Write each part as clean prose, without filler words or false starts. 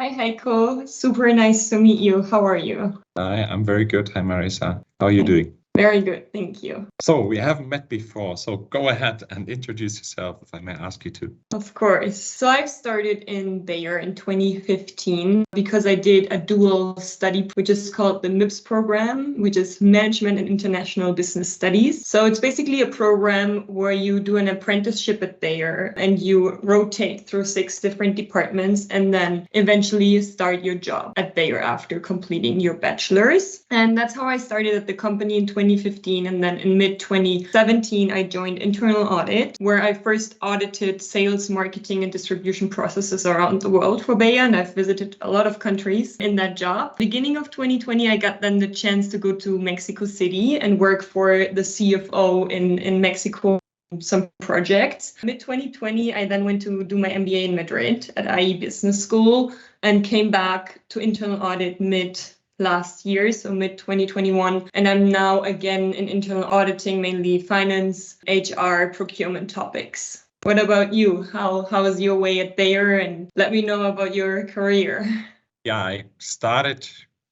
Hi, Heiko. Super nice to meet you. How are you? Hi, I'm very good. Hi, Maresa. How are you doing? Very good, thank you. So we haven't met before, so go ahead and introduce yourself, if I may ask you to. Of course. So I've started in Bayer in 2015 because I did a dual study, which is called the MIPS program, which is Management and International Business Studies. So it's basically a program where you do an apprenticeship at Bayer and you rotate through 6 different departments and then eventually start your job at Bayer after completing your bachelor's. And that's how I started at the company in 2015. And then in mid-2017, I joined internal audit, where I first audited sales, marketing, and distribution processes around the world for Bayer. And I've visited a lot of countries in that job. Beginning of 2020, I got then the chance to go to Mexico City and work for the CFO in Mexico. Some projects. Mid-2020, I then went to do my MBA in Madrid at IE Business School and came back to internal audit last year, so mid-2021. And I'm now again in internal auditing, mainly finance, HR, procurement topics. What about you? How is your way at Bayer? And let me know about your career. Yeah, I started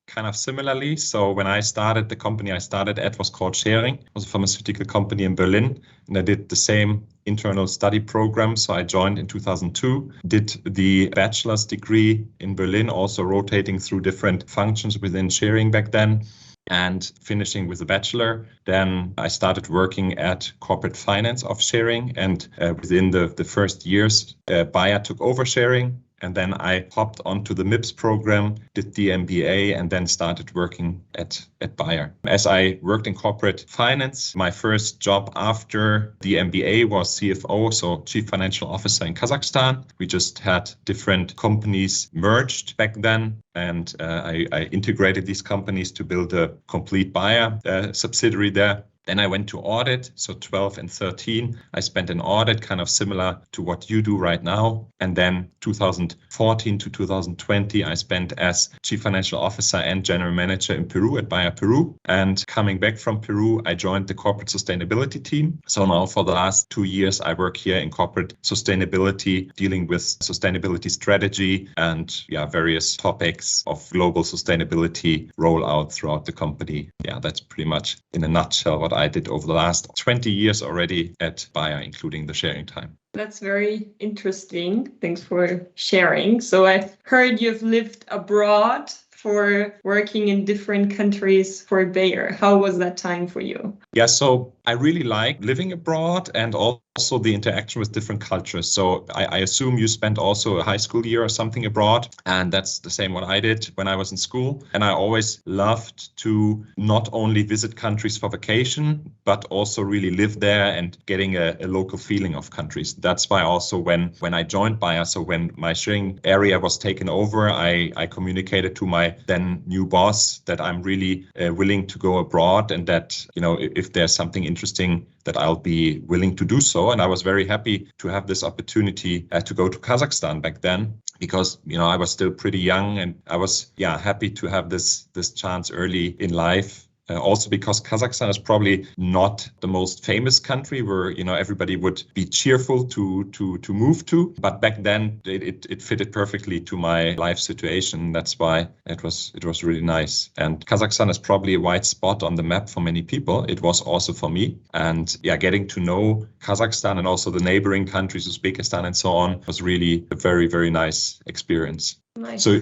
kind of similarly. So when I started, the company I started at was called Schering. It was a pharmaceutical company in Berlin. And I did the same internal study program. So I joined in 2002, did the bachelor's degree in Berlin, also rotating through different functions within Schering back then, and finishing with a bachelor. Then I started working at corporate finance of Schering. And within the first years, Bayer took over Schering. And then I hopped onto the MIPS program, did the MBA, and then started working at Bayer. As I worked in corporate finance, my first job after the MBA was CFO, so Chief Financial Officer in Kazakhstan. We just had different companies merged back then. And I integrated these companies to build a complete Bayer subsidiary there. Then I went to audit, so 12 and 13. I spent in audit, kind of similar to what you do right now. And then 2014 to 2020, I spent as Chief Financial Officer and General Manager in Peru at Bayer Peru. And coming back from Peru, I joined the corporate sustainability team. So now for the last 2 years, I work here in corporate sustainability, dealing with sustainability strategy and various topics of global sustainability rollout throughout the company. Yeah, that's pretty much in a nutshell what I did over the last 20 years already at Bayer, including the Schering time. That's very interesting. Thanks for sharing. So I've heard you've lived abroad for working in different countries for Bayer. How was that time for you? Yeah, so I really like living abroad and also the interaction with different cultures. So I assume you spent also a high school year or something abroad, and that's the same what I did when I was in school. And I always loved to not only visit countries for vacation, but also really live there and getting a local feeling of countries. That's why also when I joined Bayer, so when my Schering area was taken over, I communicated to my then new boss that I'm really willing to go abroad and that, if there's something interesting that I'll be willing to do so. And I was very happy to have this opportunity to go to Kazakhstan back then, because, I was still pretty young and I was, happy to have this chance early in life. Also because Kazakhstan is probably not the most famous country where, everybody would be cheerful to move to. But back then it fitted perfectly to my life situation. That's why it was really nice. And Kazakhstan is probably a white spot on the map for many people. It was also for me. And getting to know Kazakhstan and also the neighboring countries, Uzbekistan and so on, was really a very, very nice experience. Nice. So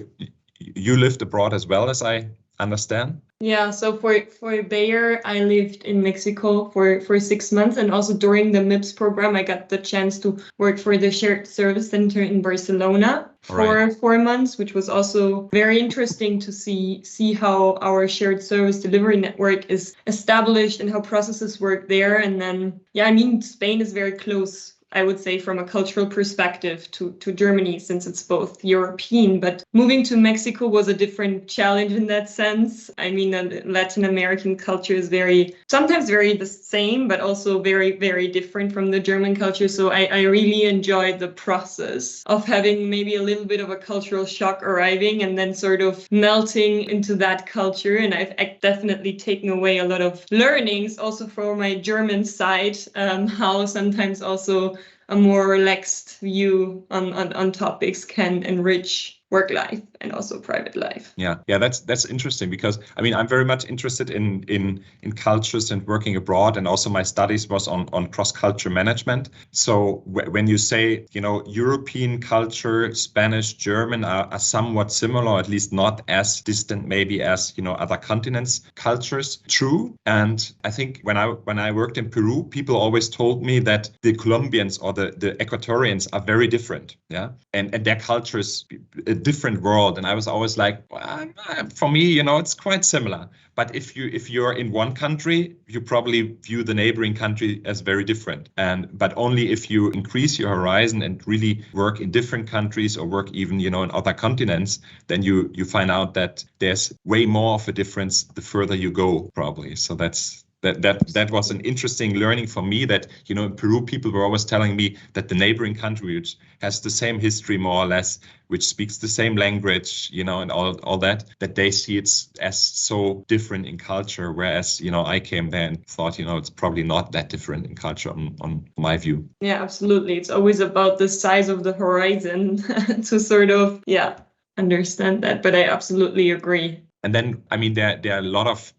you lived abroad as well, as I understand? Yeah, so for Bayer, I lived in Mexico for 6 months, and also during the MIPS program, I got the chance to work for the shared service center in Barcelona for 4 months, which was also very interesting to see how our shared service delivery network is established and how processes work there. And then, Spain is very close, I would say, from a cultural perspective to Germany, since it's both European. But moving to Mexico was a different challenge in that sense. The Latin American culture is sometimes very the same, but also very, very different from the German culture. So I really enjoyed the process of having maybe a little bit of a cultural shock arriving and then sort of melting into that culture. And I've definitely taken away a lot of learnings also from my German side, how sometimes also a more relaxed view on topics can enrich work life and also private life. Yeah, that's interesting, because I mean, I'm very much interested in cultures and working abroad, and also my studies was on cross-culture management. So when you say, European culture, Spanish, German are somewhat similar, at least not as distant maybe as other continents cultures. True. And I think when I worked in Peru, people always told me that the Colombians or the Ecuadorians are very different. Yeah, and their culture is a different world. And I was always like, well, for me, it's quite similar. But if you're in one country, you probably view the neighboring country as very different. But only if you increase your horizon and really work in different countries, or work even in other continents, then you find out that there's way more of a difference the further you go, probably. So that was an interesting learning for me, that in Peru people were always telling me that the neighboring country, which has the same history more or less, which speaks the same language, and all that they see it as so different in culture, whereas I came there and thought it's probably not that different in culture on my view. Yeah, absolutely. It's always about the size of the horizon to sort of understand that, but I absolutely agree. And then I mean there are a lot of,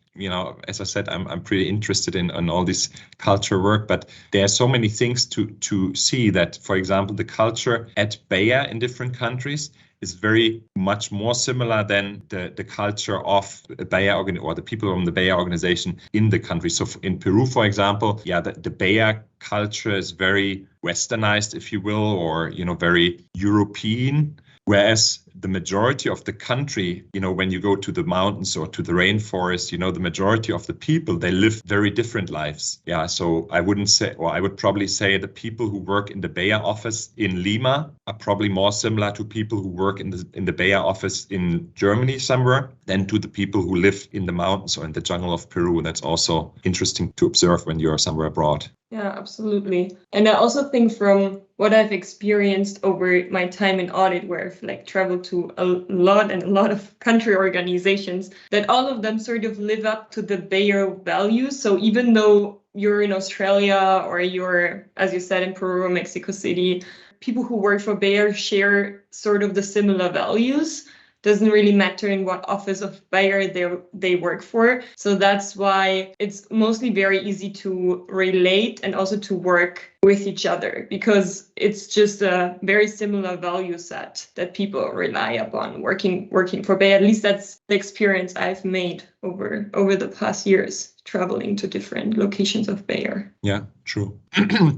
as I said, I'm pretty interested in all this culture work, but there are so many things to see that, for example, the culture at Bayer in different countries is very much more similar than the culture of Bayer or the people from the Bayer organization in the country. So in Peru, for example, the Bayer culture is very westernized, if you will, or very European. Whereas the majority of the country, when you go to the mountains or to the rainforest, the majority of the people, they live very different lives. Yeah, so I would probably say the people who work in the Bayer office in Lima are probably more similar to people who work in the Bayer office in Germany somewhere than to the people who live in the mountains or in the jungle of Peru. And that's also interesting to observe when you're somewhere abroad. Yeah, absolutely. And I also think from what I've experienced over my time in audit, where I've traveled to a lot of country organizations, that all of them sort of live up to the Bayer values. So even though you're in Australia or you're, as you said, in Peru or Mexico City, people who work for Bayer share sort of the similar values. Doesn't really matter in what office of Bayer they work for. So that's why it's mostly very easy to relate and also to work with each other, because it's just a very similar value set that people rely upon working for Bayer. At least that's the experience I've made over the past years, traveling to different locations of Bayer. Yeah, true.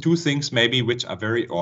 Two things maybe which are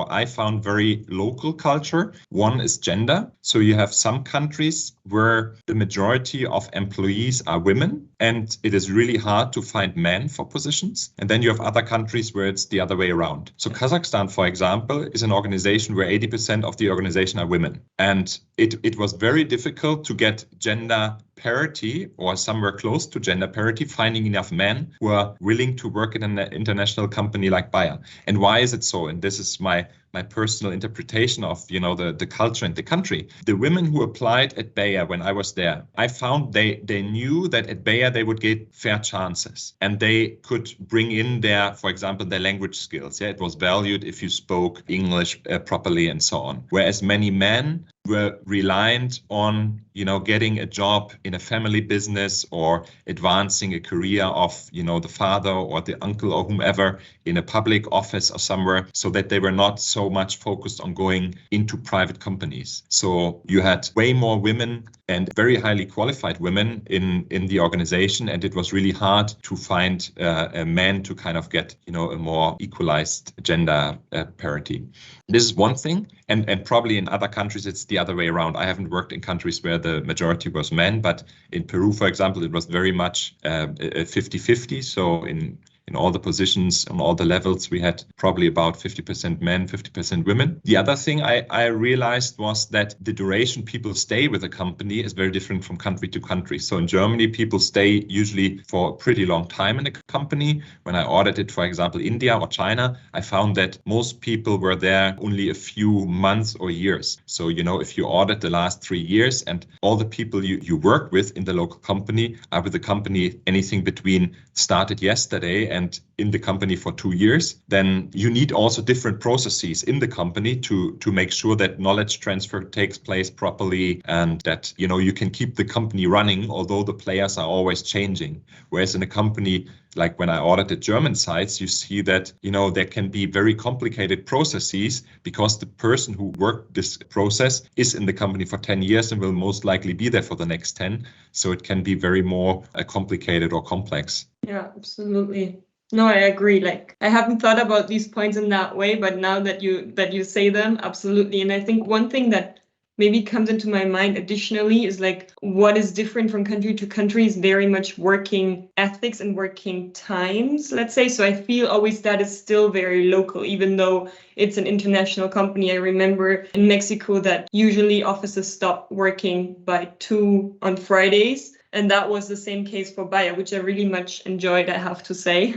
I found very local culture. One is gender. So you have some countries where the majority of employees are women, and it is really hard to find men for positions. And then you have other countries where it's the other way around. So Kazakhstan, for example, is an organization where 80% of the organization are women. And it was very difficult to get gender parity or somewhere close to gender parity, finding enough men who are willing to work in an international company like Bayer. And why is it so? And this is my personal interpretation of, the culture and the country. The women who applied at Bayer when I was there, I found they knew that at Bayer they would get fair chances, and they could bring in for example, their language skills. Yeah, it was valued if you spoke English properly and so on. Whereas many men were reliant on, getting a job in a family business or advancing a career of, the father or the uncle or whomever in a public office or somewhere, so that they were not so much focused on going into private companies. So you had way more women and very highly qualified women in the organization, and it was really hard to find a man to kind of get, a more equalized gender parity. This is one thing, and probably in other countries it's the other way around. I haven't worked in countries where the majority was men, but in Peru, for example, it was very much 50-50. So in all the positions, on all the levels, we had probably about 50% men, 50% women. The other thing I realized was that the duration people stay with a company is very different from country to country. So in Germany, people stay usually for a pretty long time in a company. When I audited, for example, India or China, I found that most people were there only a few months or years. So, if you audit the last 3 years and all the people you work with in the local company are with the company anything between started yesterday and in the company for 2 years, then you need also different processes in the company to make sure that knowledge transfer takes place properly and that, you know, you can keep the company running, although the players are always changing. Whereas in a company, like when I audited German sites, you see that, you know, there can be very complicated processes because the person who worked this process is in the company for 10 years and will most likely be there for the next 10. So it can be very more complicated or complex. Yeah, absolutely. No, I agree. Like, I haven't thought about these points in that way, but now that you say them, absolutely. And I think one thing that maybe comes into my mind additionally is like what is different from country to country is very much working ethics and working times, let's say. So I feel always that is still very local, even though it's an international company. I remember in Mexico that usually offices stop working by 2 on Fridays. And that was the same case for Bayer, which I really much enjoyed, I have to say.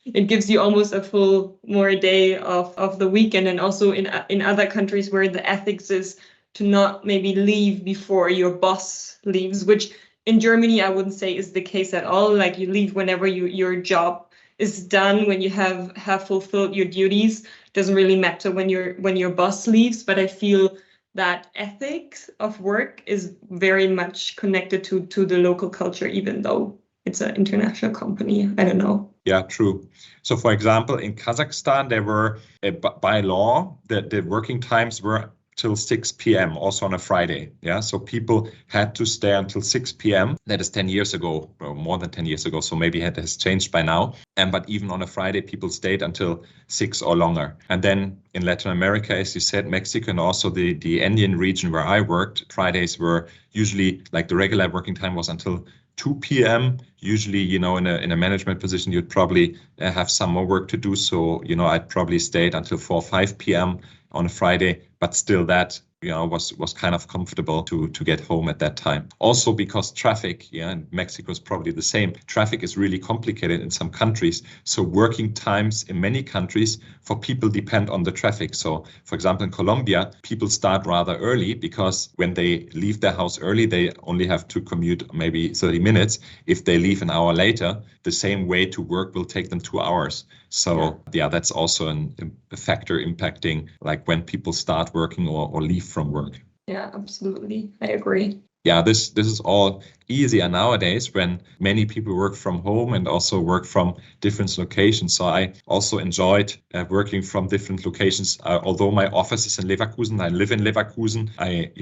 It gives you almost a full more day of the weekend. And also in other countries where the ethics is to not maybe leave before your boss leaves, which in Germany, I wouldn't say is the case at all. Like you leave whenever your job is done, when you have fulfilled your duties. Doesn't really matter when your boss leaves, but I feel that ethics of work is very much connected to the local culture, even though it's an international company. I don't know. Yeah, true. So for example, in Kazakhstan, there were by law that the working times were till 6 p.m. also on a Friday. Yeah, so people had to stay until 6 p.m. That is 10 years ago, or more than 10 years ago. So maybe it has changed by now. But even on a Friday, people stayed until 6 or longer. And then in Latin America, as you said, Mexico and also the Andean region where I worked, Fridays were usually like the regular working time was until 2 p.m. Usually, you know, in a management position, you'd probably have some more work to do. So, you know, I'd probably stayed until 4 or 5 p.m. on a Friday, but still that, you know, was kind of comfortable to get home at that time. Also because traffic, yeah, in Mexico is probably the same. Traffic is really complicated in some countries. So working times in many countries for people depend on the traffic. So for example, in Colombia, people start rather early because when they leave their house early, they only have to commute maybe 30 minutes. If they leave an hour later, the same way to work will take them 2 hours. So yeah, that's also a factor impacting like when people start working or leave from work. Yeah, absolutely. I agree. Yeah, this is all easier nowadays when many people work from home and also work from different locations. So I also enjoyed working from different locations. Although my office is in Leverkusen, I live in Leverkusen. I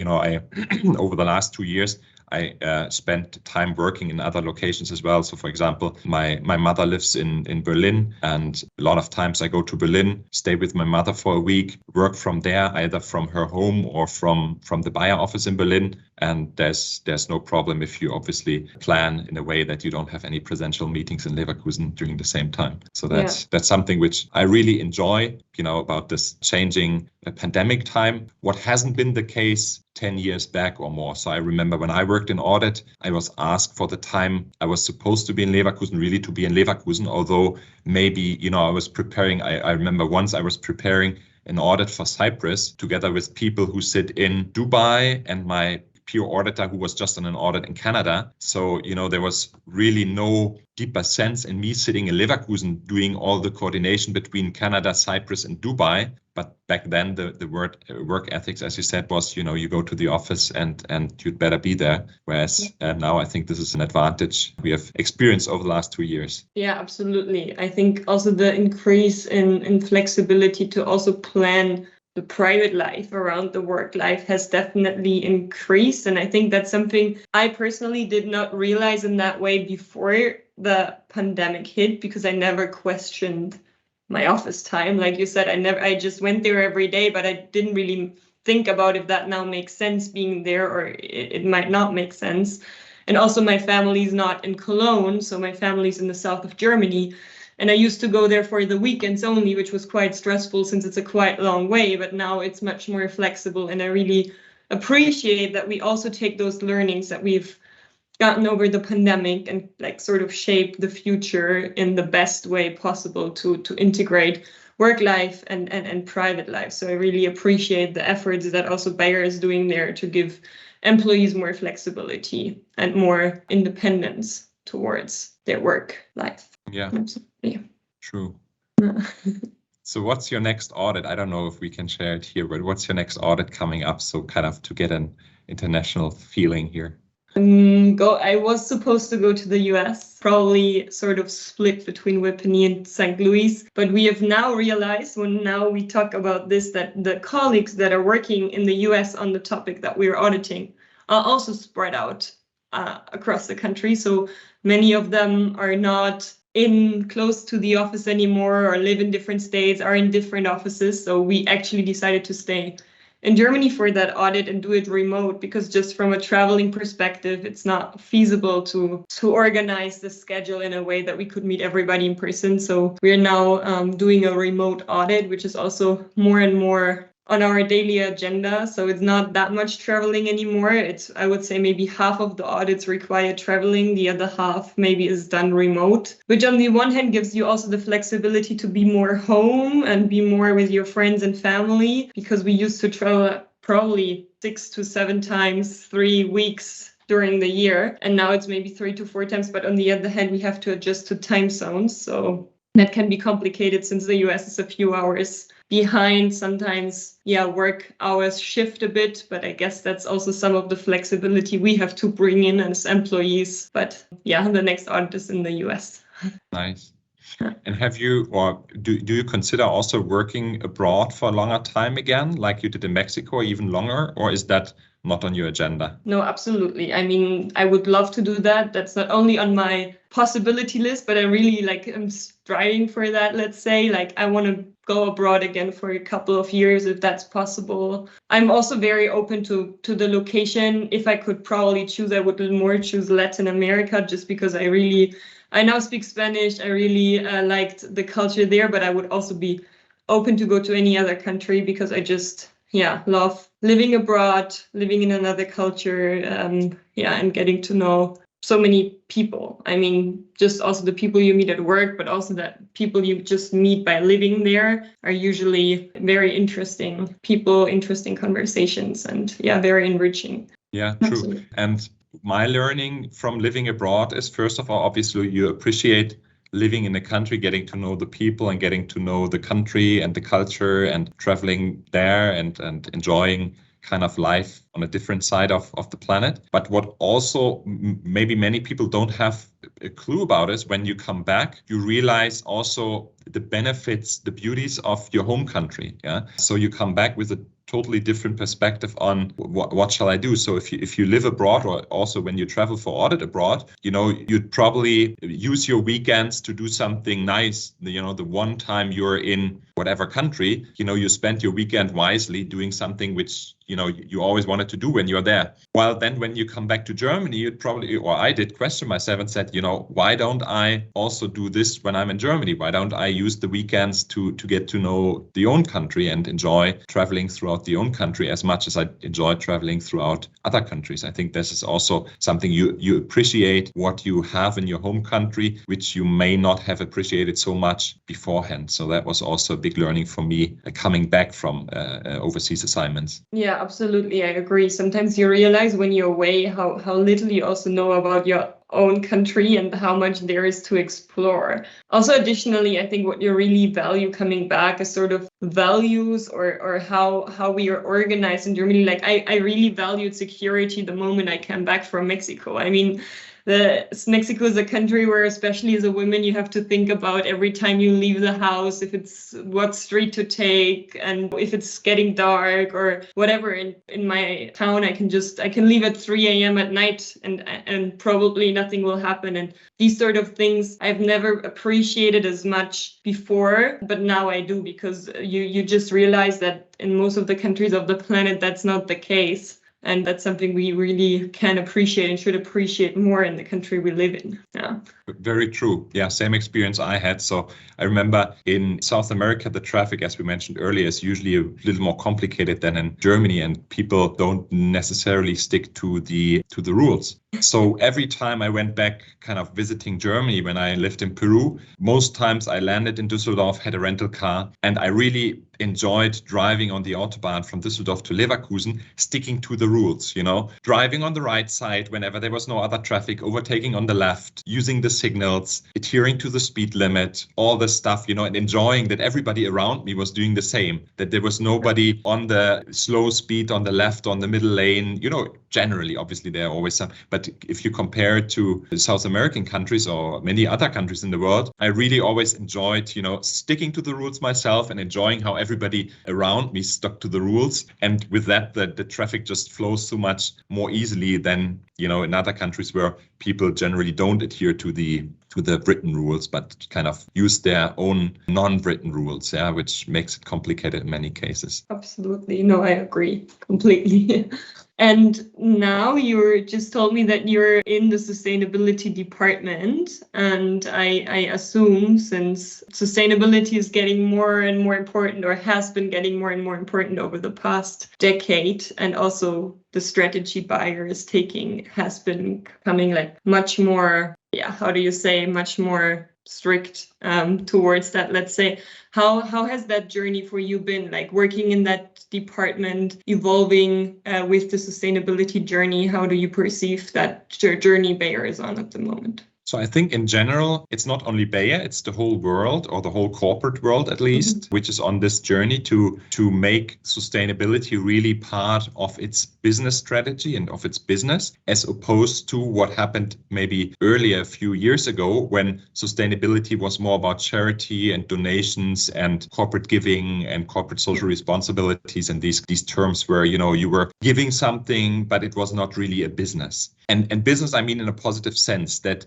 over the last 2 years, I spent time working in other locations as well. So for example, my mother lives in Berlin, and a lot of times I go to Berlin, stay with my mother for a week, work from there, either from her home or from the Bayer office in Berlin. And there's no problem if you obviously plan in a way that you don't have any presential meetings in Leverkusen during the same time. So that's something which I really enjoy, you know, about this changing pandemic time. What hasn't been the case 10 years back or more. So I remember when I worked in audit, I was asked for the time I was supposed to be in Leverkusen, really to be in Leverkusen, although maybe, you know, I was preparing, I remember once I was preparing an audit for Cyprus together with people who sit in Dubai and my peer auditor who was just on an audit in Canada. So, you know, there was really no deeper sense in me sitting in Leverkusen doing all the coordination between Canada, Cyprus, and Dubai. But back then, the word work ethics, as you said, was, you know, you go to the office and you'd better be there. Whereas now I think this is an advantage we have experienced over the last 2 years. Yeah, absolutely. I think also the increase in flexibility to also plan the private life around the work life has definitely increased. And I think that's something I personally did not realize in that way before the pandemic hit, because I never questioned my office time. Like you said, I just went there every day, but I didn't really think about if that now makes sense being there or it might not make sense. And also my family's not in Cologne, so my family's in the south of Germany. And I used to go there for the weekends only, which was quite stressful since it's a quite long way, but now it's much more flexible. And I really appreciate that we also take those learnings that we've gotten over the pandemic and like sort of shape the future in the best way possible to integrate work life and private life. So I really appreciate the efforts that also Bayer is doing there to give employees more flexibility and more independence towards their work life. Yeah. Absolutely. True. So what's your next audit? I don't know if we can share it here, but what's your next audit coming up? So kind of to get an international feeling here. I was supposed to go to the US, probably sort of split between Whippany and St. Louis. But we have now realized when now we talk about this, that the colleagues that are working in the US on the topic that we're auditing are also spread out across the country. So many of them are not in close to the office anymore or live in different states, are in different offices. So we actually decided to stay in Germany for that audit and do it remote, because just from a traveling perspective, it's not feasible to organize the schedule in a way that we could meet everybody in person. So we're now doing a remote audit, which is also more and more on our daily agenda. So it's not that much traveling anymore. It's, I would say, maybe half of the audits require traveling. The other half maybe is done remote, which on the one hand gives you also the flexibility to be more home and be more with your friends and family, because we used to travel probably 6 to 7 times, 3 weeks during the year. And now it's maybe 3 to 4 times. But on the other hand, we have to adjust to time zones. So that can be complicated since the US is a few hours behind. Sometimes, work hours shift a bit, but I guess that's also some of the flexibility we have to bring in as employees. But the next audit is in the US. Nice. And have you, or do you consider also working abroad for a longer time again, like you did in Mexico, or even longer, or is that not on your agenda? No, absolutely. I mean, I would love to do that. That's not only on my possibility list, but I really am striving for that, let's say. I want to go abroad again for a couple of years if that's possible. I'm also very open to the location. If I could probably choose, I would more choose Latin America, just because I now speak Spanish. I really liked the culture there, but I would also be open to go to any other country, because I just love living abroad, living in another culture, and getting to know so many people. I mean, just also the people you meet at work, but also that people you just meet by living there are usually very interesting people, interesting conversations, and very enriching. Yeah, true. Absolutely. And my learning from living abroad is, first of all, obviously you appreciate living in a country, getting to know the people and getting to know the country and the culture, and traveling there and enjoying kind of life on a different side of the planet. But what also maybe many people don't have a clue about is when you come back, you realize also the benefits, the beauties of your home country. Yeah. So you come back with a totally different perspective on what shall I do. So if you live abroad, or also when you travel for audit abroad, you'd probably use your weekends to do something nice. The one time you're in whatever country, you spend your weekend wisely doing something which you always wanted to do when you're there. While then when you come back to Germany, you'd probably, or I did, question myself and said, why don't I also do this when I'm in Germany? Why don't I use the weekends to get to know the own country and enjoy traveling throughout the own country as much as I enjoy traveling throughout other countries? I think this is also something you appreciate what you have in your home country, which you may not have appreciated so much beforehand. So that was also a big learning for me coming back from overseas assignments. Yeah, absolutely. I agree. Sometimes you realize when you're away how little you also know about your own country and how much there is to explore. Also, additionally, I think what you really value coming back is sort of values or how we are organized in Germany. I really valued security the moment I came back from Mexico. I mean, Mexico is a country where, especially as a woman, you have to think about every time you leave the house, if it's what street to take and if it's getting dark or whatever. In my town, I can leave at 3 a.m. at night and probably nothing will happen. And these sort of things I've never appreciated as much before, but now I do, because you just realize that in most of the countries of the planet, that's not the case. And that's something we really can appreciate and should appreciate more in the country we live in. Yeah. Very true. Yeah, same experience I had. So I remember in South America, the traffic, as we mentioned earlier, is usually a little more complicated than in Germany, and people don't necessarily stick to the rules. So every time I went back kind of visiting Germany when I lived in Peru, most times I landed in Düsseldorf, had a rental car, and I really enjoyed driving on the Autobahn from Düsseldorf to Leverkusen, sticking to the rules, driving on the right side whenever there was no other traffic, overtaking on the left, using the signals, adhering to the speed limit, all this stuff, and enjoying that everybody around me was doing the same, that there was nobody on the slow speed on the left, on the middle lane, generally, obviously there are always some, but if you compare it to South American countries or many other countries in the world, I really always enjoyed, sticking to the rules myself and enjoying how everybody around me stuck to the rules. And with that, the traffic just flows so much more easily than, in other countries where people generally don't adhere to the written rules, but kind of use their own non-written rules, which makes it complicated in many cases. Absolutely. No, I agree completely. And now you just told me that you're in the sustainability department. And I assume since sustainability is getting more and more important, or has been getting more and more important over the past decade, and also the strategy buyer has been becoming like much more, much more strict towards that, let's say. How has that journey for you been, like working in that department, evolving with the sustainability journey? How do you perceive that journey Bayer is on at the moment? So I think in general, it's not only Bayer, it's the whole world, or the whole corporate world at least, which is on this journey to make sustainability really part of its business strategy and of its business, as opposed to what happened maybe earlier a few years ago, when sustainability was more about charity and donations and corporate giving and corporate social responsibilities, and these terms where you were giving something, but it was not really a business. And business, I mean, in a positive sense, that,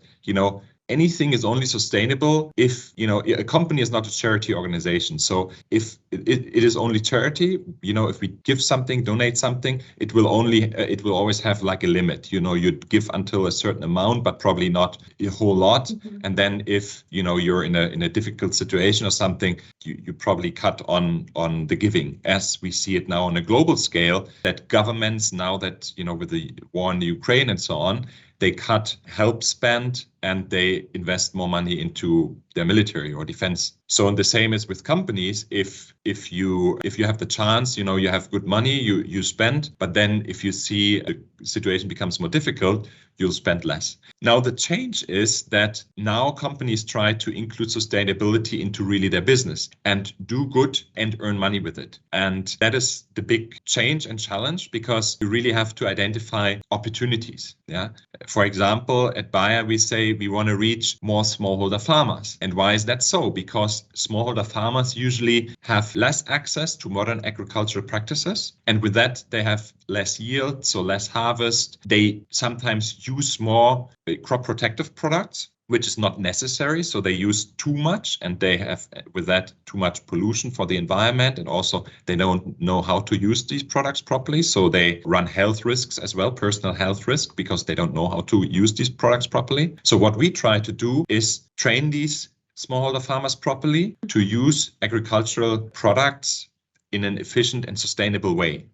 anything is only sustainable if, a company is not a charity organization. So if it is only charity, if we give something, donate something, it will always have like a limit. You'd give until a certain amount, but probably not a whole lot. And then if, you're in a difficult situation or something, you probably cut on the giving, as we see it now on a global scale, that governments now that, with the war in the Ukraine and so on, they cut help spend and they invest more money into their military or defense. So, and the same is with companies. If you have the chance, you have good money, you spend, but then if you see a situation becomes more difficult, you'll spend less. Now, the change is that now companies try to include sustainability into really their business and do good and earn money with it. And that is the big change and challenge, because you really have to identify opportunities. Yeah. For example, at Bayer, we say we want to reach more smallholder farmers. And why is that so? Because smallholder farmers usually have less access to modern agricultural practices. And with that, they have less yield, so less harvest. They sometimes use more crop protective products, which is not necessary. So they use too much, and they have with that too much pollution for the environment. And also they don't know how to use these products properly. So they run health risks as well, personal health risk, because they don't know how to use these products properly. So what we try to do is train these smallholder farmers properly to use agricultural products in an efficient and sustainable way.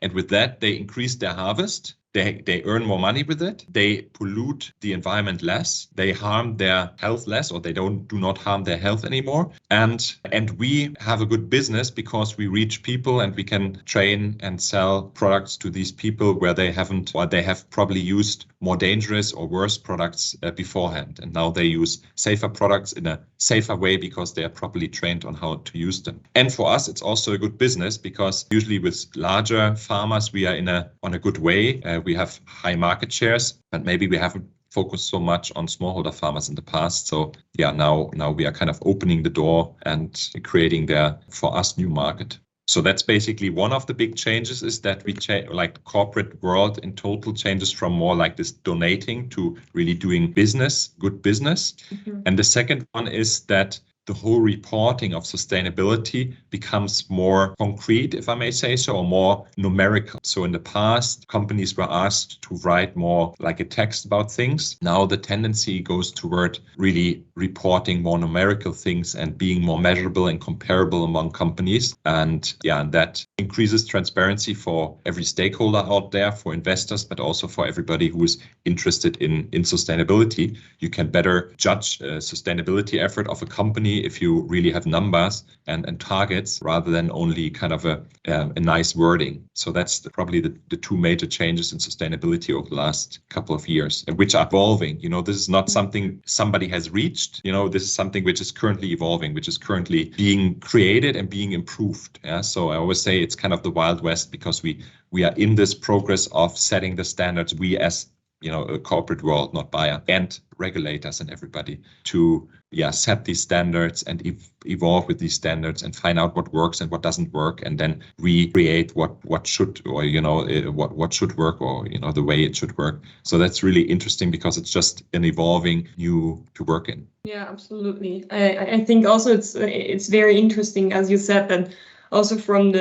And with that, they increase their harvest. They earn more money with it. They pollute the environment less. They harm their health less, or they do not harm their health anymore. And we have a good business because we reach people and we can train and sell products to these people where they haven't, or they have probably used more dangerous or worse products beforehand. And now they use safer products in a safer way because they are properly trained on how to use them. And for us, it's also a good business because usually with larger farmers, we are on a good way. We have high market shares, but maybe we haven't focused so much on smallholder farmers in the past. So yeah, now we are kind of opening the door and creating there for us new market. So that's basically one of the big changes, is that we like corporate world in total changes from more like this donating to really doing business, good business. And the second one is that the whole reporting of sustainability becomes more concrete, if I may say so, or more numerical. So in the past, companies were asked to write more like a text about things. Now the tendency goes toward really reporting more numerical things and being more measurable and comparable among companies. And that increases transparency for every stakeholder out there, for investors, but also for everybody who is interested in sustainability. You can better judge a sustainability effort of a company if you really have numbers and targets targets rather than only kind of a nice wording. So that's probably the two major changes in sustainability over the last couple of years, and which are evolving. This is not something somebody has reached. This is something which is currently evolving, which is currently being created and being improved. Yeah. So I always say it's kind of the Wild West, because we are in this progress of setting the standards. We as a corporate world, not buyer, and regulators and everybody to set these standards and evolve with these standards and find out what works and what doesn't work, and then recreate what should, or what should work, or the way it should work. So that's really interesting, because it's just an evolving new to work in. Yeah, absolutely. I think also it's very interesting, as you said, that also from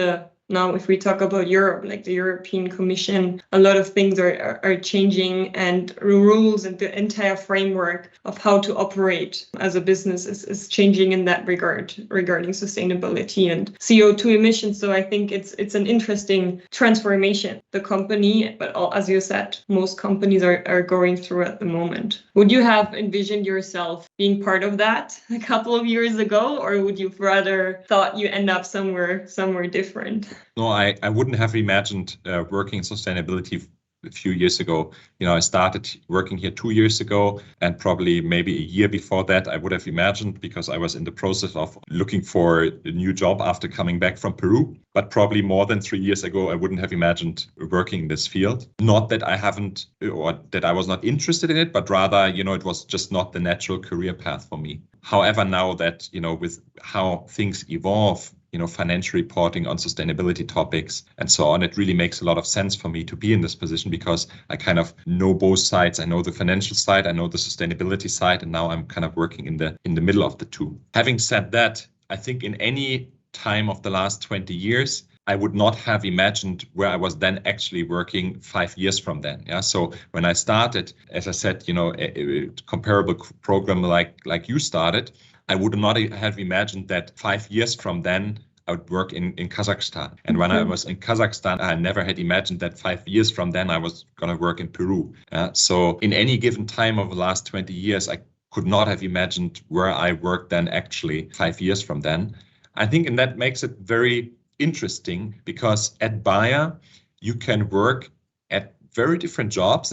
now, if we talk about Europe, like the European Commission, a lot of things are changing, and rules and the entire framework of how to operate as a business is changing in that regard, regarding sustainability and CO2 emissions. So I think it's an interesting transformation the company, but as you said, most companies are going through at the moment. Would you have envisioned yourself being part of that a couple of years ago, or would you rather thought you end up somewhere different? No, I wouldn't have imagined working in sustainability a few years ago. I started working here 2 years ago, and probably maybe a year before that I would have imagined, because I was in the process of looking for a new job after coming back from Peru. But probably more than 3 years ago, I wouldn't have imagined working in this field. Not that I haven't, or that I was not interested in it, but rather, it was just not the natural career path for me. However, now that, with how things evolve, financial reporting on sustainability topics and so on, it really makes a lot of sense for me to be in this position, because I kind of know both sides. I know the financial side, I know the sustainability side, and now I'm kind of working in the middle of the two. Having said that, I think in any time of the last 20 years, I would not have imagined where I was then actually working 5 years from then. Yeah. So when I started, as I said, a comparable program like you started, I would not have imagined that 5 years from then I would work in Kazakhstan. And when I was in Kazakhstan, I never had imagined that 5 years from then I was going to work in Peru. So in any given time of the last 20 years, I could not have imagined where I worked then actually 5 years from then. I think, and that makes it very interesting, because at Bayer, you can work at very different jobs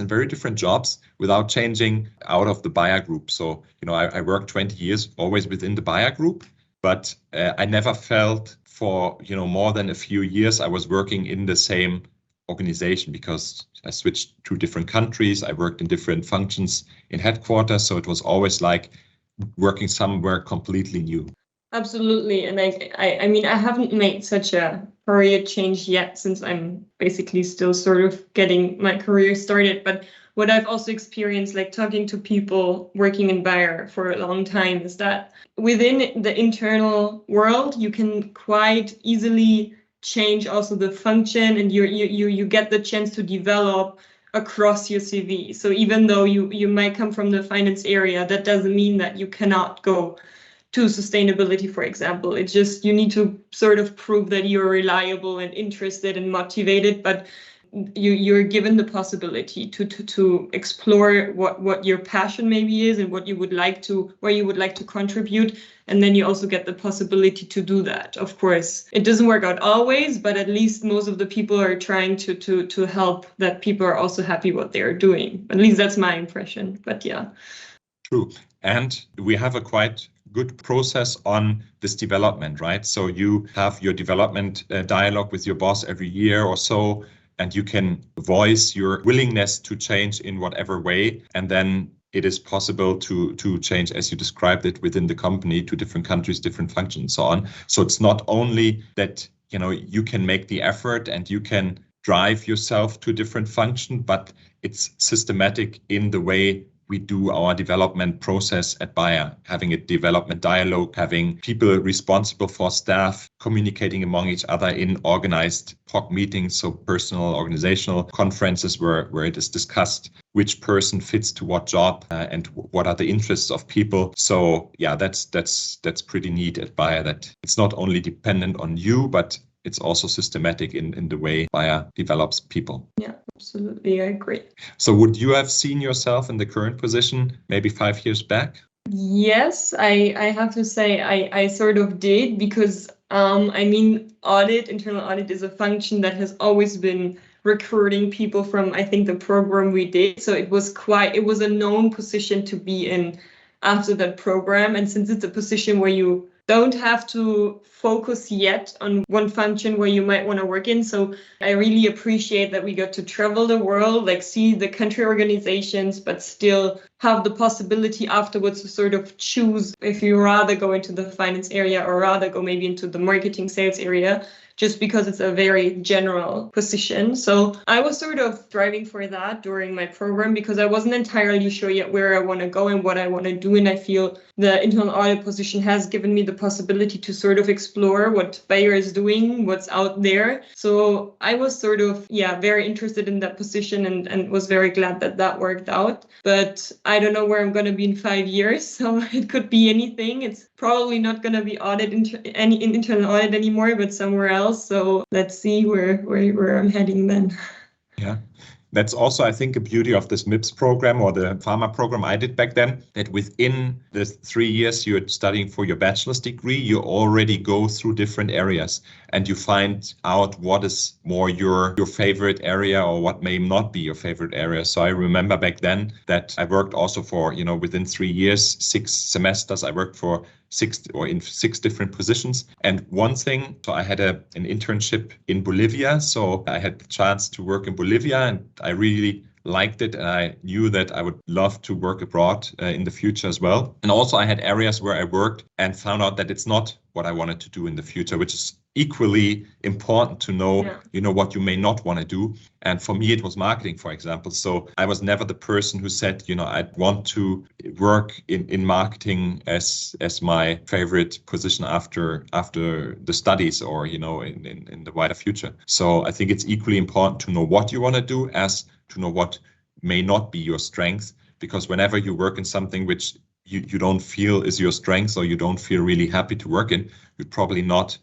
without changing out of the Bayer group. So, I worked 20 years always within the Bayer group, but I never felt for, more than a few years I was working in the same organization, because I switched to different countries. I worked in different functions in headquarters. So it was always like working somewhere completely new. Absolutely. And I mean, I haven't made such a career change yet, since I'm basically still sort of getting my career started. But what I've also experienced, like talking to people working in Bayer for a long time, is that within the internal world, you can quite easily change also the function, and you get the chance to develop across your CV. So even though you might come from the finance area, that doesn't mean that you cannot go to sustainability, for example. It's just you need to sort of prove that you're reliable and interested and motivated, but you're given the possibility to explore what your passion maybe is and what you would like to, where you would like to contribute. And then you also get the possibility to do that. Of course, it doesn't work out always, but at least most of the people are trying to help that people are also happy what they are doing. At least that's my impression. But yeah. True. And we have a quite good process on this development, right? So you have your development dialogue with your boss every year or so, and you can voice your willingness to change in whatever way. And then it is possible to change, as you described it, within the company to different countries, different functions, and so on. So it's not only that, you can make the effort and you can drive yourself to a different function, but it's systematic in the way we do our development process at Bayer, having a development dialogue, having people responsible for staff communicating among each other in organized POC meetings, so personal organizational conferences where it is discussed which person fits to what job and what are the interests of people. So yeah, that's pretty neat at Bayer, that it's not only dependent on you, but it's also systematic in the way Bayer develops people. Yeah, absolutely. I agree. So would you have seen yourself in the current position maybe 5 years back? Yes, I have to say I sort of did, because I mean, internal audit is a function that has always been recruiting people from, I think, the program we did. So it was a known position to be in after that program. And since it's a position where you don't have to focus yet on one function where you might want to work in. So I really appreciate that we got to travel the world, like see the country organizations, but still have the possibility afterwards to sort of choose if you rather go into the finance area or rather go maybe into the marketing sales area, just because it's a very general position. So I was sort of striving for that during my program because I wasn't entirely sure yet where I want to go and what I want to do. And I feel the internal audit position has given me the possibility to sort of explore what Bayer is doing, what's out there. So I was sort of, very interested in that position and was very glad that that worked out. But I don't know where I'm going to be in 5 years. So it could be anything. It's probably not going to be internal audit anymore, but somewhere else. So let's see where I'm heading then. Yeah. That's also, I think, a beauty of this MIPS program or the pharma program I did back then, that within the 3 years you're studying for your bachelor's degree, you already go through different areas and you find out what is more your favorite area or what may not be your favorite area. So I remember back then that I worked also for, within 3 years, 6 semesters, I worked for 6 different positions. And one thing, so I had an internship in Bolivia. So I had the chance to work in Bolivia and I really liked it. And I knew that I would love to work abroad in the future as well. And also I had areas where I worked and found out that it's not what I wanted to do in the future, which is equally important to know, what you may not want to do. And for me, it was marketing, for example. So I was never the person who said, I'd want to work in marketing as my favorite position after the studies or, in the wider future. So I think it's equally important to know what you want to do as to know what may not be your strength, because whenever you work in something which you don't feel is your strength or you don't feel really happy to work in, you'd probably not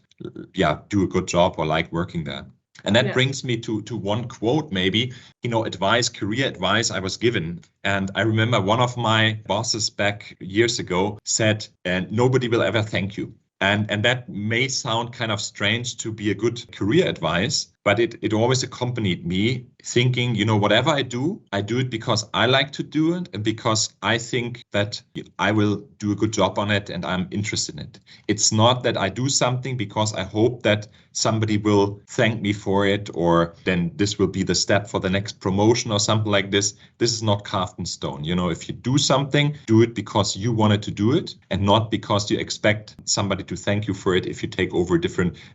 do a good job or like working there. And that brings me to one quote, maybe, career advice I was given. And I remember one of my bosses back years ago said, and nobody will ever thank you. And that may sound kind of strange to be a good career advice, but it always accompanied me thinking, whatever I do it because I like to do it and because I think that I will do a good job on it and I'm interested in it. It's not that I do something because I hope that somebody will thank me for it or then this will be the step for the next promotion or something like this. This is not carved in stone. If you do something, do it because you wanted to do it and not because you expect somebody to thank you for it if you take over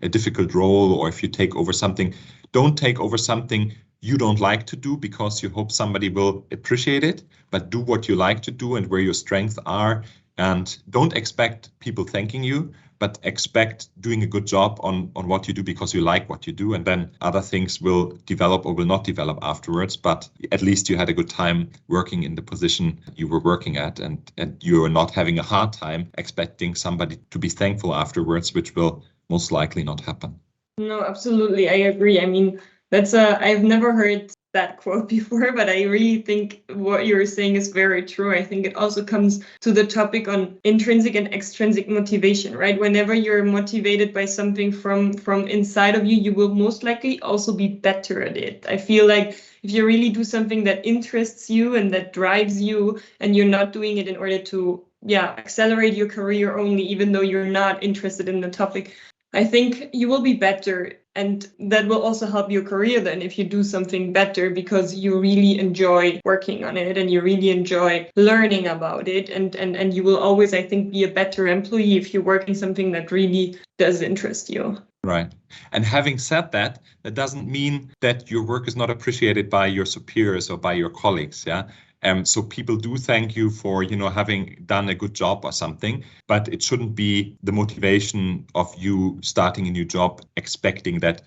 a difficult role or if you take over something. Don't take over something you don't like to do because you hope somebody will appreciate it, but do what you like to do and where your strengths are. And don't expect people thanking you, but expect doing a good job on what you do because you like what you do. And then other things will develop or will not develop afterwards. But at least you had a good time working in the position you were working at and you are not having a hard time expecting somebody to be thankful afterwards, which will most likely not happen. No, absolutely. I agree. I mean, I've never heard that quote before, but I really think what you're saying is very true. I think it also comes to the topic on intrinsic and extrinsic motivation, right? Whenever you're motivated by something from inside of you, you will most likely also be better at it. I feel like if you really do something that interests you and that drives you and you're not doing it in order to, accelerate your career only, even though you're not interested in the topic, I think you will be better, and that will also help your career then if you do something better because you really enjoy working on it and you really enjoy learning about it, and you will always, I think, be a better employee if you work in something that really does interest you. Right. And having said that, that doesn't mean that your work is not appreciated by your superiors or by your colleagues. So people do thank you for, having done a good job or something, but it shouldn't be the motivation of you starting a new job, expecting that,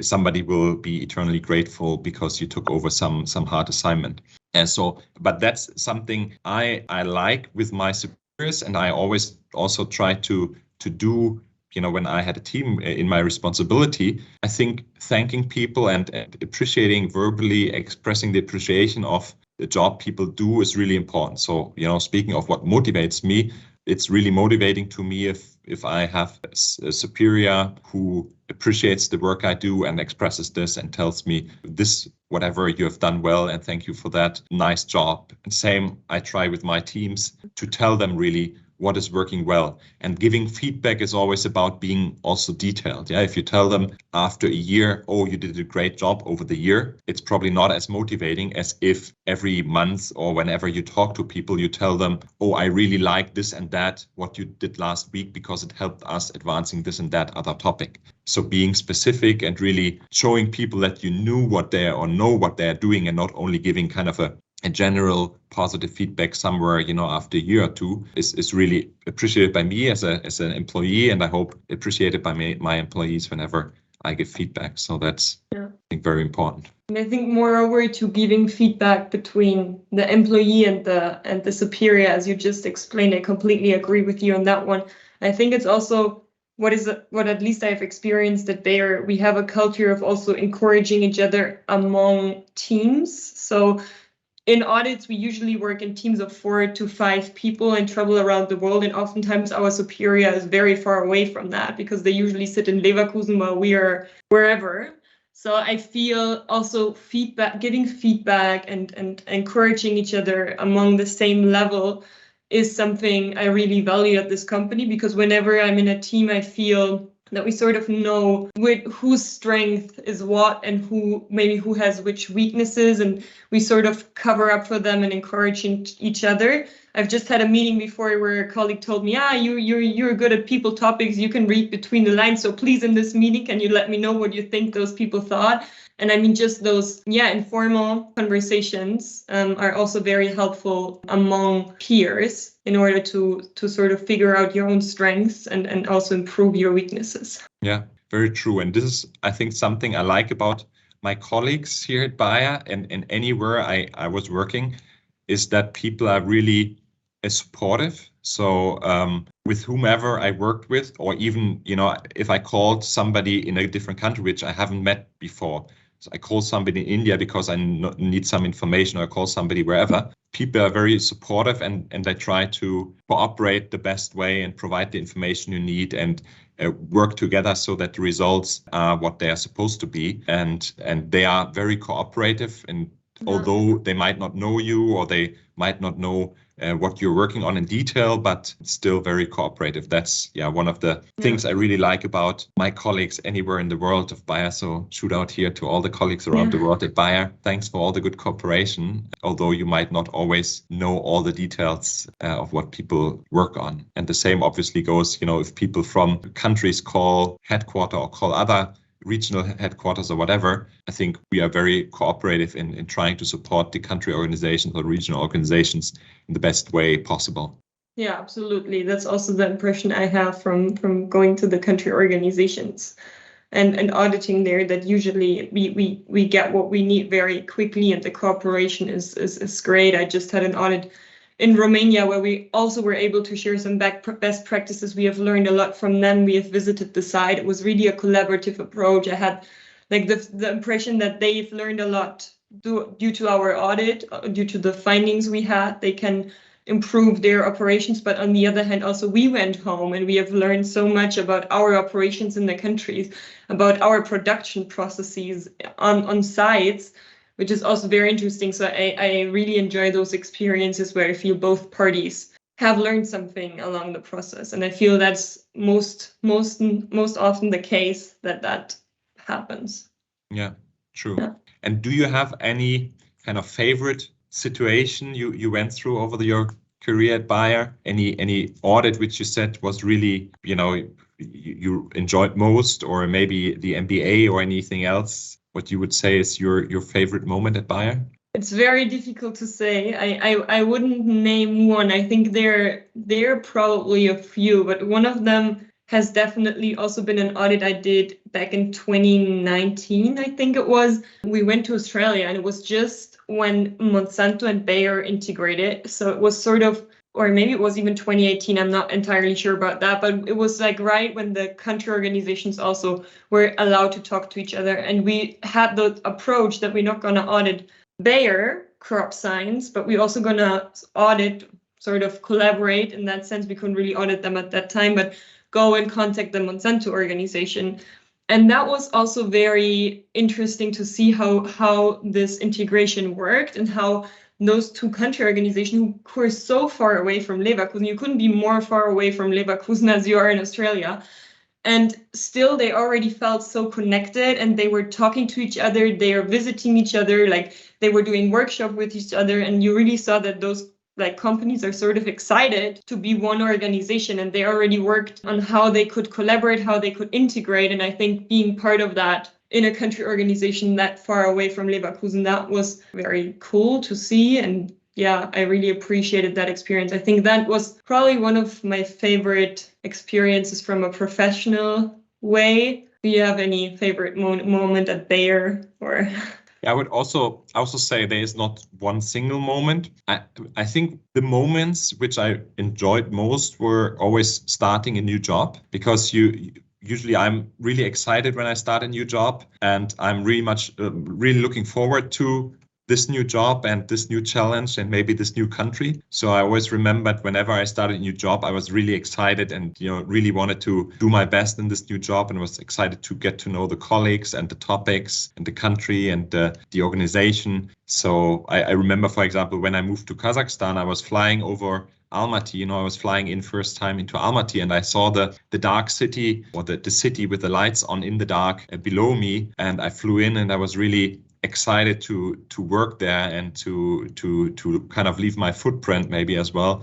somebody will be eternally grateful because you took over some hard assignment. And so, but that's something I like with my superiors, and I always also try to do. When I had a team in my responsibility, I think thanking people and appreciating, verbally expressing the appreciation of the job people do is really important. So, speaking of what motivates me, it's really motivating to me if I have a superior who appreciates the work I do and expresses this and tells me this, whatever you have done well, and thank you for that, nice job. And same I try with my teams to tell them really what is working well. And giving feedback is always about being also detailed. Yeah, if you tell them after a year, oh, you did a great job over the year, it's probably not as motivating as if every month or whenever you talk to people, you tell them, oh, I really like this and that, what you did last week, because it helped us advancing this and that other topic. So being specific and really showing people that you knew what they or know what they're doing, and not only giving kind of a general positive feedback somewhere, after a year or two is really appreciated by me as an employee, and I hope appreciated by my employees whenever I give feedback. So that's, I think, very important. And I think moreover to giving feedback between the employee and the superior, as you just explained, I completely agree with you on that one. I think it's also what at least I've experienced at Bayer, we have a culture of also encouraging each other among teams. So in audits, we usually work in teams of 4 to 5 people and travel around the world. And oftentimes our superior is very far away from that because they usually sit in Leverkusen while we are wherever. So I feel also giving feedback and encouraging each other among the same level is something I really value at this company, because whenever I'm in a team, I feel that we sort of know whose strength is what and who has which weaknesses, and we sort of cover up for them and encourage each other. I've just had a meeting before where a colleague told me, you're good at people topics, you can read between the lines, so please in this meeting, can you let me know what you think those people thought? And I mean, just those, informal conversations are also very helpful among peers in order to sort of figure out your own strengths and also improve your weaknesses. Yeah, very true. And this is, I think, something I like about my colleagues here at Bayer and anywhere I was working, is that people are really supportive. So with whomever I worked with, or even, if I called somebody in a different country, which I haven't met before, so I call somebody in India because I need some information, or I call somebody wherever. People are very supportive and they try to cooperate the best way and provide the information you need and work together so that the results are what they are supposed to be. And they are very cooperative. And although they might not know you or they might not know what you're working on in detail, but still very cooperative. That's one of the things I really like about my colleagues anywhere in the world of Bayer. So shout out here to all the colleagues around the world at Bayer. Thanks for all the good cooperation, although you might not always know all the details of what people work on. And the same obviously goes, if people from countries call headquarter or call other regional headquarters or whatever, I think we are very cooperative in trying to support the country organizations or regional organizations in the best way possible. Yeah, absolutely. That's also the impression I have from going to the country organizations and auditing there, that usually we get what we need very quickly and the cooperation is great. I just had an audit in Romania where we also were able to share some best practices. We have learned a lot from them. We have visited the site. It was really a collaborative approach. I had the impression that they've learned a lot due to our audit, due to the findings we had. They can improve their operations, but on the other hand, also we went home and we have learned so much about our operations in the countries, about our production processes on sites, which is also very interesting. So I really enjoy those experiences where I feel both parties have learned something along the process. And I feel that's most often the case that happens. Yeah, true. Yeah. And do you have any kind of favorite situation you went through over your career at Bayer? Any audit which you said was really, you enjoyed most, or maybe the MBA or anything else? What you would say is your favorite moment at Bayer? It's very difficult to say. I wouldn't name one. I think there are probably a few, but one of them has definitely also been an audit I did back in 2019, I think it was. We went to Australia, and it was just when Monsanto and Bayer integrated. So it was sort of, or maybe it was even 2018, I'm not entirely sure about that, but it was like right when the country organizations also were allowed to talk to each other. And we had the approach that we're not going to audit Bayer crop science, but we're also going to audit sort of collaborate in that sense. We couldn't really audit them at that time, but go and contact the Monsanto organization. And that was also very interesting to see how this integration worked and how those two country organizations who are so far away from Leverkusen, you couldn't be more far away from Leverkusen as you are in Australia. And still they already felt so connected, and they were talking to each other, they are visiting each other, like they were doing workshop with each other. And you really saw that those like companies are sort of excited to be one organization, and they already worked on how they could collaborate, how they could integrate. And I think being part of that in a country organization that far away from Leverkusen, that was very cool to see. And yeah, I really appreciated that experience. I think that was probably one of my favorite experiences from a professional way. Do you have any favorite moment at Bayer or? I would also say there is not one single moment. I think the moments which I enjoyed most were always starting a new job, because usually I'm really excited when I start a new job, and I'm really looking forward to this new job and this new challenge and maybe this new country. So I always remembered whenever I started a new job, I was really excited and really wanted to do my best in this new job, and was excited to get to know the colleagues and the topics and the country and the organization. So I remember, for example, when I moved to Kazakhstan, I was flying over Almaty. I was flying in first time into Almaty, and I saw the dark city, or the city with the lights on in the dark below me. And I flew in, and I was really excited to work there and to kind of leave my footprint maybe as well.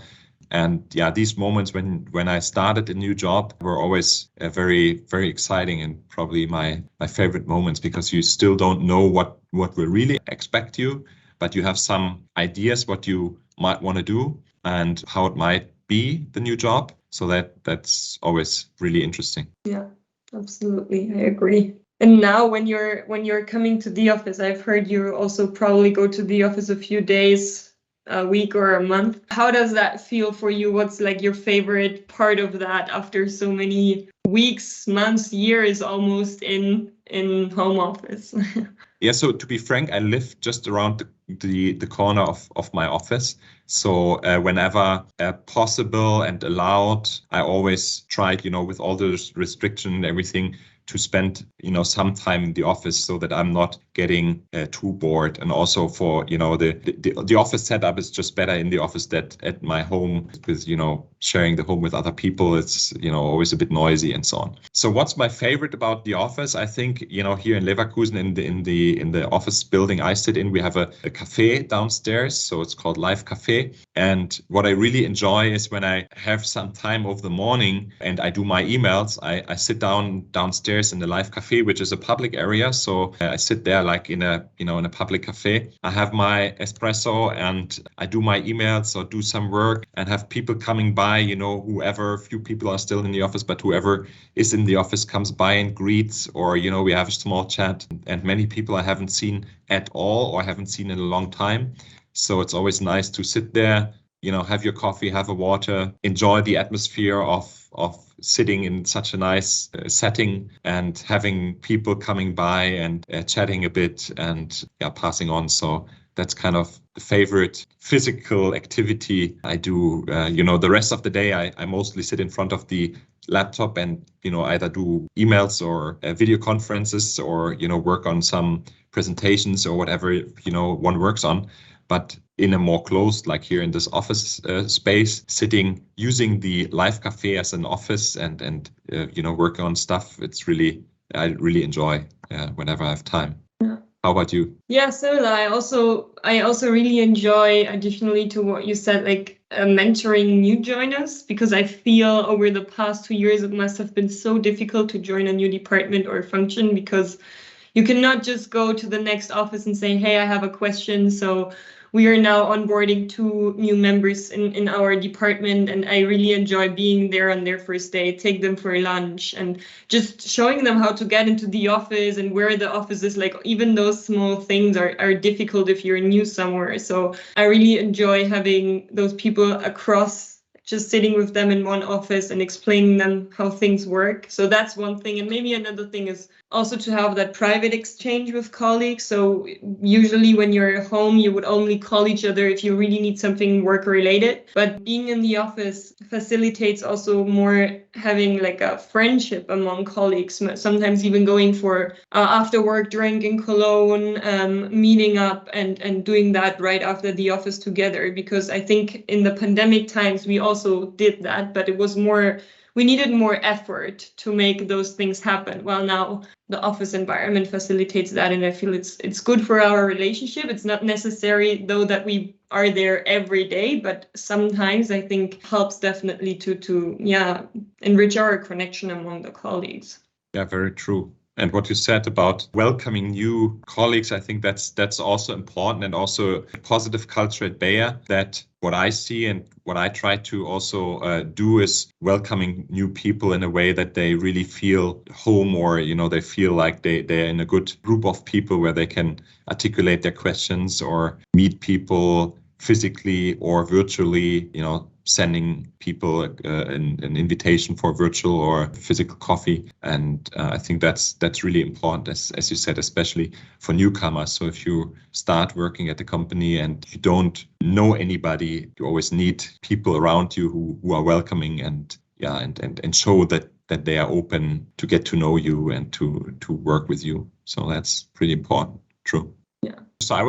And yeah, these moments when I started a new job were always very, very exciting, and probably my favorite moments, because you still don't know what will really expect you, but you have some ideas what you might want to do and how it might be the new job. So that's always really interesting. Yeah, absolutely. I agree. And now when you're coming to the office, I've heard you also probably go to the office a few days, a week or a month. How does that feel for you? What's like your favorite part of that after so many weeks, months, years almost in home office? Yeah, so to be frank, I live just around the corner of my office. So whenever possible and allowed, I always tried, with all the restriction and everything, to spend some time in the office, so that I'm not getting too bored. And also for the office setup is just better in the office than at my home, with sharing the home with other people. It's always a bit noisy and so on. So what's my favorite about the office? I think here in Leverkusen, in the office building I sit in, we have a cafe downstairs, so it's called Live Cafe. And what I really enjoy is when I have some time of the morning and I do my emails, I sit downstairs in the Live Cafe, which is a public area. So I sit there like in a public cafe. I have my espresso and I do my emails or do some work, and have people coming by, whoever, few people are still in the office, but whoever is in the office comes by and greets, or, we have a small chat. And many people I haven't seen at all, or haven't seen in a long time. So it's always nice to sit there, have your coffee, have a water, enjoy the atmosphere of sitting in such a nice setting, and having people coming by and chatting a bit and passing on. So that's kind of the favorite physical activity I do. The rest of the day, I mostly sit in front of the laptop and, either do emails or video conferences, or, work on some presentations or whatever, one works on. But in a more closed, like here in this office space, sitting, using the Live Cafe as an office and working on stuff, I really enjoy whenever I have time. Yeah. How about you? Yeah, similar. I also really enjoy, additionally to what you said, like mentoring new joiners, because I feel over the past 2 years it must have been so difficult to join a new department or function, because you cannot just go to the next office and say, hey, I have a question. So we are now onboarding 2 new members in our department, and I really enjoy being there on their first day, take them for lunch and just showing them how to get into the office and where the office is. Like, even those small things are difficult if you're new somewhere. So I really enjoy having those people across just sitting with them in one office and explaining them how things work. So that's one thing. And maybe another thing is also to have that private exchange with colleagues. So usually when you're at home, you would only call each other if you really need something work related. But being in the office facilitates also more having like a friendship among colleagues, sometimes even going for after work drink in Cologne, meeting up and doing that right after the office together. Because I think in the pandemic times, we also did that, but it was more, we needed more effort to make those things happen. Well, now the office environment facilitates that, and I feel it's good for our relationship. It's not necessary though that we are there every day, but sometimes I think helps definitely to enrich our connection among the colleagues. Yeah, very true. And what you said about welcoming new colleagues, I think that's also important, and also a positive culture at Bayer. That what I see and what I try to also do is welcoming new people in a way that they really feel home, or they feel like they're in a good group of people where they can articulate their questions or meet people physically or virtually, sending people an invitation for virtual or physical coffee. And I think that's really important, as you said, especially for newcomers. So if you start working at the company and you don't know anybody, you always need people around you who are welcoming and show that they are open to get to know you and to work with you. So that's pretty important. True. Yeah. So I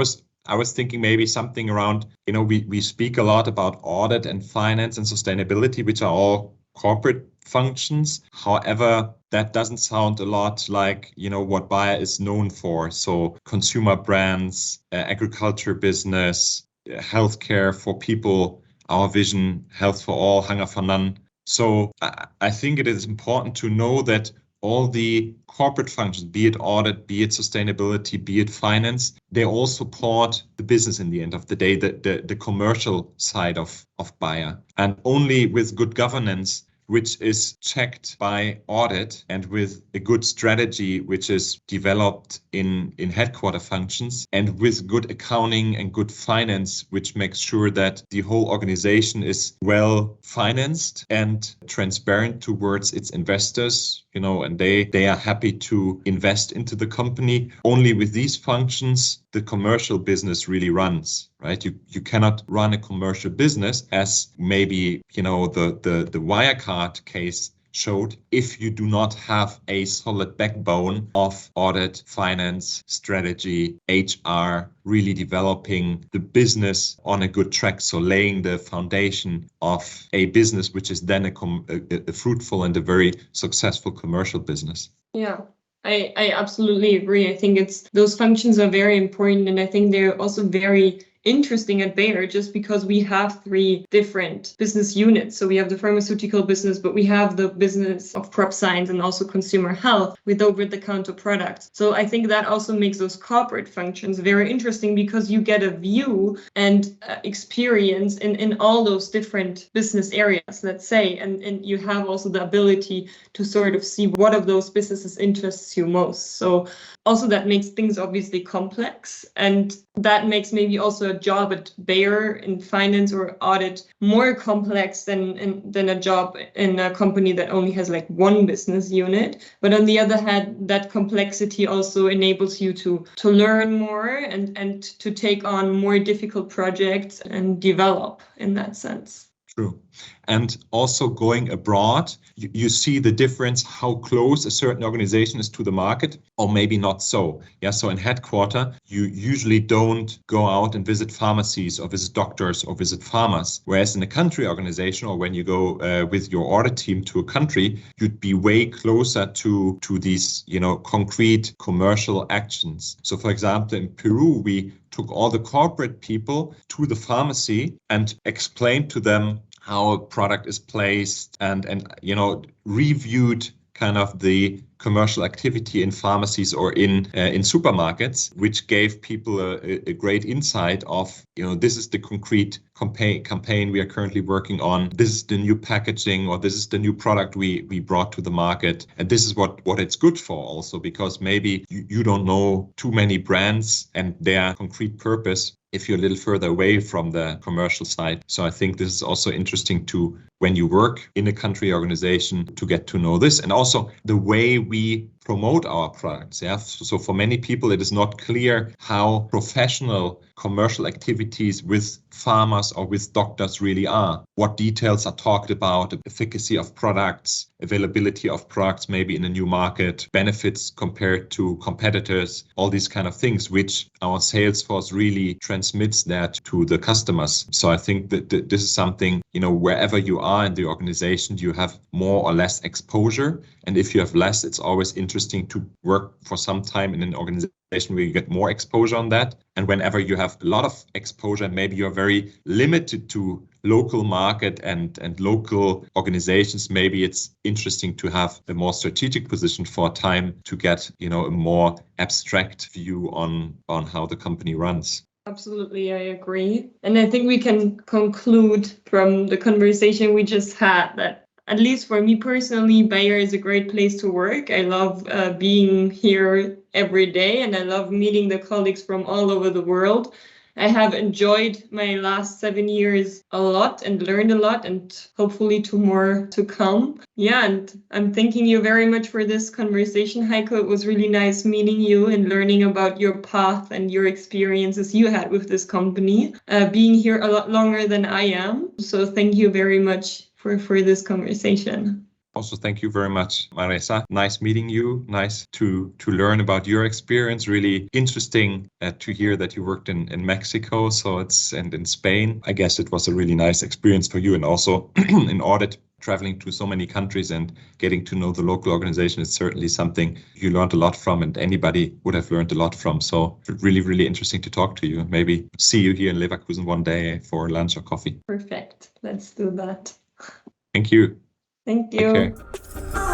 was thinking maybe something around, we speak a lot about audit and finance and sustainability, which are all corporate functions. However, that doesn't sound a lot like, what Bayer is known for. So consumer brands, agriculture business, healthcare for people, our vision, health for all, hunger for none. So I think it is important to know that all the corporate functions, be it audit, be it sustainability, be it finance, they all support the business in the end of the day, the commercial side of Bayer. And only with good governance, which is checked by audit, and with a good strategy, which is developed in headquarter functions, and with good accounting and good finance, which makes sure that the whole organization is well financed and transparent towards its investors, and they are happy to invest into the company. Only with these functions, the commercial business really runs, right? You cannot run a commercial business, as maybe, the Wirecard case showed, if you do not have a solid backbone of audit, finance, strategy, HR, really developing the business on a good track. So laying the foundation of a business, which is then a fruitful and a very successful commercial business. Yeah. I absolutely agree. I think those functions are very important, and I think they're also very interesting at Bayer, just because we have 3 different business units. So we have the pharmaceutical business, but we have the business of crop science and also consumer health with over-the-counter products. So I think that also makes those corporate functions very interesting, because you get a view and experience in all those different business areas, let's say, and you have also the ability to sort of see what of those businesses interests you most. So also that makes things obviously complex, and that makes maybe also a job at Bayer in finance or audit more complex than a job in a company that only has like one business unit. But on the other hand, that complexity also enables you to learn more and to take on more difficult projects and develop in that sense. True. And also going abroad, you see the difference, how close a certain organization is to the market, or maybe not so. Yeah. So in headquarter, you usually don't go out and visit pharmacies or visit doctors or visit farmers. Whereas in a country organization, or when you go with your audit team to a country, you'd be way closer to these, concrete commercial actions. So for example, in Peru, we took all the corporate people to the pharmacy and explained to them how a product is placed, and reviewed kind of the commercial activity in pharmacies or in supermarkets, which gave people a great insight of, this is the concrete campaign we are currently working on. This is the new packaging, or this is the new product we brought to the market. And this is what it's good for also, because maybe you don't know too many brands and their concrete purpose if you're a little further away from the commercial side. So I think this is also interesting to, when you work in a country organization, to get to know this, and also the way we promote our products. Yeah. So for many people, it is not clear how professional commercial activities with pharmas or with doctors really are. What details are talked about, efficacy of products, availability of products, maybe in a new market, benefits compared to competitors, all these kind of things, which our sales force really transmits that to the customers. So I think that this is something, wherever you are in the organization, you have more or less exposure. And if you have less, it's always interesting to work for some time in an organization where you get more exposure on that. And whenever you have a lot of exposure, maybe you're very limited to local market and local organizations, maybe it's interesting to have a more strategic position for a time to get, a more abstract view on how the company runs. Absolutely, I agree. And I think we can conclude from the conversation we just had that, at least for me personally, Bayer is a great place to work. I love being here every day, and I love meeting the colleagues from all over the world. I have enjoyed my last 7 years a lot and learned a lot, and hopefully 2 more to come. Yeah, and I'm thanking you very much for this conversation, Heiko. It was really nice meeting you and learning about your path and your experiences you had with this company, being here a lot longer than I am. So thank you very much for this conversation. Also, thank you very much, Maresa. Nice meeting you. Nice to learn about your experience. Really interesting to hear that you worked in Mexico. And in Spain. I guess it was a really nice experience for you. And also in audit, traveling to so many countries and getting to know the local organization is certainly something you learned a lot from, and anybody would have learned a lot from. So really, really interesting to talk to you. Maybe see you here in Leverkusen one day for lunch or coffee. Perfect. Let's do that. Thank you. Thank you. Take care.